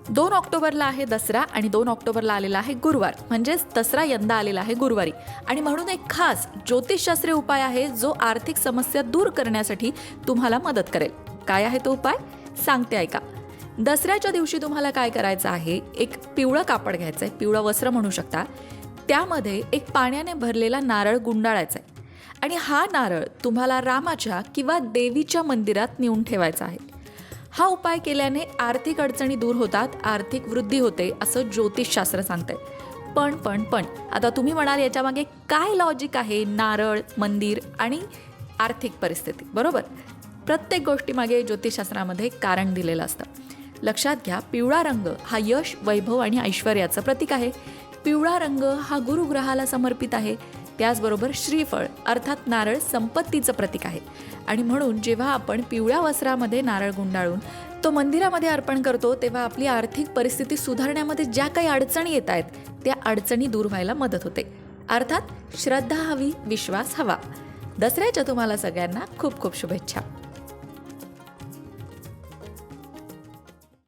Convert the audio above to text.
2 ऑक्टोबरला आहे दसरा आणि 2 ऑक्टोबरला आलेला आहे गुरुवार, म्हणजेच दसरा यंदा आलेला आहे गुरुवारी. आणि म्हणून एक खास ज्योतिषशास्त्रीय उपाय आहे जो आर्थिक समस्या दूर करण्यासाठी तुम्हाला मदत करेल. काय आहे तो उपाय सांगते ऐका. दसऱ्याच्या दिवशी तुम्हाला काय करायचं आहे, एक पिवळं कापड घ्यायचं आहे, पिवळं वस्त्र म्हणू शकता. त्यामध्ये एक पाण्याने भरलेला नारळ गुंडाळायचा आहे आणि हा नारळ तुम्हाला रामाच्या किंवा देवीच्या मंदिरात नेऊन ठेवायचा आहे. हा उपाय केल्याने आर्थिक अडचणी दूर होतात, आर्थिक वृद्धी होते असं ज्योतिषशास्त्र सांगतंय. पण आता तुम्ही म्हणाल याच्यामागे काय लॉजिक आहे, नारळ, मंदिर आणि आर्थिक परिस्थिती, बरोबर? प्रत्येक गोष्टीमागे ज्योतिषशास्त्रामध्ये कारण दिलेलं असतं. लक्षात घ्या, पिवळा रंग हा यश, वैभव आणि ऐश्वर्याचं प्रतीक आहे. पिवळा रंग हा गुरुग्रहाला समर्पित आहे. त्याचबरोबर श्रीफळ अर्थात नारळ संपत्तीचं प्रतीक आहे. आणि म्हणून जेव्हा आपण पिवळ्या वस्त्रामध्ये नारळ गुंडाळून तो मंदिरामध्ये अर्पण करतो तेव्हा आपली आर्थिक परिस्थिती सुधारण्यामध्ये ज्या काही अडचणी येत आहेत त्या अडचणी दूर व्हायला मदत होते. अर्थात श्रद्धा हवी, विश्वास हवा. दसऱ्याच्या तुम्हाला सगळ्यांना खूप खूप शुभेच्छा.